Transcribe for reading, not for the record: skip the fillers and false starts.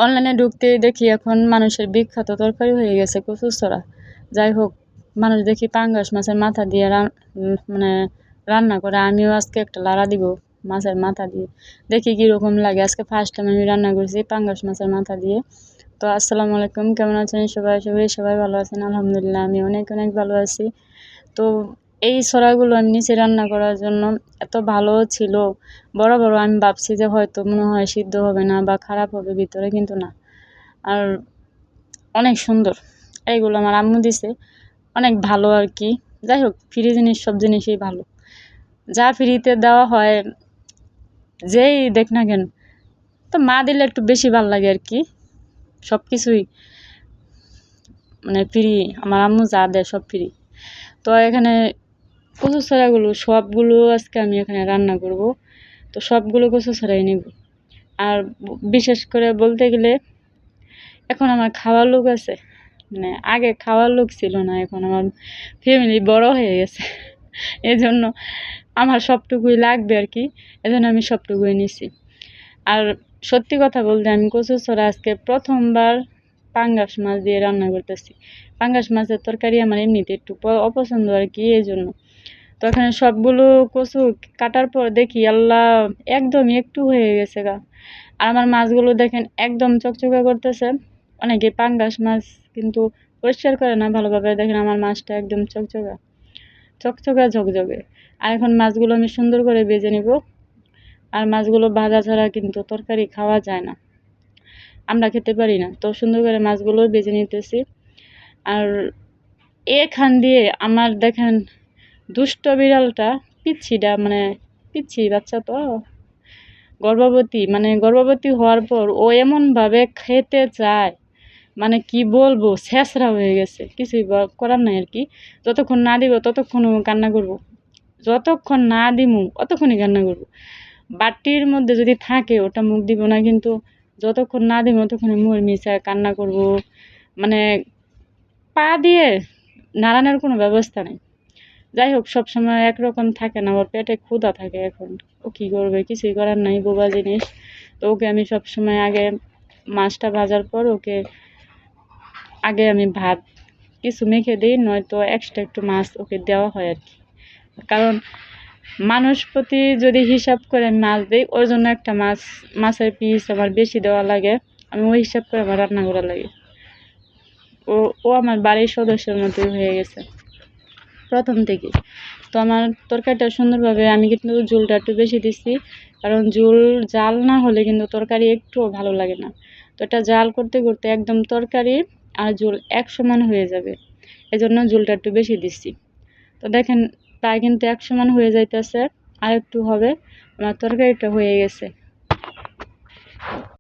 অনলাইনে ঢুকতেই দেখি এখন মানুষের বিখ্যাত তরকারি হয়ে গেছে কচুর। যাই হোক, মানুষ দেখি পাঙ্গাস মাছের মাথা দিয়ে মানে রান্না করে। আমিও আজকে একটা লাড়া দিব মাছের মাথা দিয়ে, দেখি কীরকম লাগে। আজকে ফার্স্ট টাইম আমি রান্না করছি পাঙ্গাস মাছের মাথা দিয়ে। তো আসসালামু আলাইকুম, কেমন আছেন সবাই? সবাই ভালো আছেন? আলহামদুলিল্লাহ, আমি অনেক অনেক ভালো আছি। তো এই ছড়াগুলো আমি নিচে রান্না করার জন্য এত ভালো ছিল, বড় বড়। আমি ভাবছি যে হয়তো মনে হয় সিদ্ধ হবে না বা খারাপ হবে ভিতরে, কিন্তু না, আর অনেক সুন্দর। এইগুলো আমার আম্মু দিছে, অনেক ভালো আর কি। যাই হোক, ফ্রি জিনিস সব জিনিসই ভালো। যা ফ্রিতে দেওয়া হয় যেই দেখ না কেন, তো মা দিলে একটু বেশি ভালো লাগে আর কি। সব কিছুই মানে ফ্রি, আমার আম্মু যা দেয় সব ফ্রি। তো এখানে কচু ছড়াগুলো সবগুলো আজকে আমি এখানে রান্না করব। তো সবগুলো কচু ছড়াই নিব। আর বিশেষ করে বলতে গেলে এখন আমার খাওয়ার লোক আছে, মানে আগে খাওয়ার লোক ছিল না, এখন আমার ফ্যামিলি বড় হয়ে গেছে। এজন্য আমার সবটুকুই লাগবে আর কি, এজন্য আমি সবটুকুই নিছি। আর সত্যি কথা বলতে আমি কচু ছড়া আজকে প্রথমবার পাঙ্গাস মাছ দিয়ে রান্না করতেছি। পাঙ্গাস মাছের তরকারি আমার এমনিতে একটু অপছন্দ আর কি, এই জন্য। তো এখানে সবগুলো কচু কাটার পর দেখি আল্লাহ একদম একটু হয়ে গেছে গা। আর আমার মাছগুলো দেখেন একদম চকচকে করতেছে। অনেকে পাঙ্গাস মাছ কিন্তু পরিষ্কার করে না ভালোভাবে, দেখেন আমার মাছটা একদম চকচকা চকচকা ঝকঝকে। আর এখন মাছগুলো আমি সুন্দর করে ভেজে নিব। আর মাছগুলো ভাজা ছাড়া কিন্তু তরকারি খাওয়া যায় না, আমরা খেতে পারি না। তো সুন্দর করে মাছগুলো ভেজে নিতেছি। আর এখান দিয়ে আমার দেখেন দুষ্ট বিড়ালটা, পিচ্ছিটা, মানে পিচ্ছি বাচ্চা তো, গর্ভবতী হওয়ার পর ও এমনভাবে খেতে চায়, মানে কি বলবো, ছেঁচড়া হয়ে গেছে। কিছুই করার নাই আর কি। যতক্ষণ না দিব ততক্ষণ ও কান্না করবো, যতক্ষণ না দিমু অতক্ষণই কান্না করবো। বাটির মধ্যে যদি থাকে ওটা মুখ দিব না, কিন্তু যতক্ষণ না দিব ততক্ষণই মুখ মিশায় কান্না করব। মানে পা দিয়ে নাড়ানোর কোনো ব্যবস্থা নেই। যাই হোক, সবসময় একরকম থাকে না, ওর পেটে ক্ষুধা থাকে। এখন ও কী করবে, কিছুই করার নাই, বোবা জিনিস। তো ওকে আমি সবসময় আগে মাছটা ভাজার পর ওকে আগে আমি ভাত কিছু মেখে দিই, নয়তো এক্সট্রা একটু মাছ ওকে দেওয়া হয় আর কি। কারণ মানুষ প্রতি যদি হিসাব করে মাছ দিই, ওর জন্য একটা মাছের পিস আমার বেশি দেওয়া লাগে। আমি ওই হিসাব করে আমার রান্না করা লাগে। ও ও আমার বাড়ির সদস্যের মতোই হয়ে গেছে প্রথম থেকে। তো আমার তরকারিটা সুন্দরভাবে, আমি কিন্তু ঝোলটা একটু বেশি দিচ্ছি, কারণ ঝোল জাল না হলে কিন্তু তরকারি একটুও ভালো লাগে না। তো এটা জাল করতে করতে একদম তরকারি আর ঝোল এক সমান হয়ে যাবে, এজন্য ঝোলটা একটু বেশি দিচ্ছি। তো দেখেন প্রায় কিন্তু এক সমান হয়ে যাইতেছে, আর একটু হবে, আমার তরকারিটা হয়ে গেছে।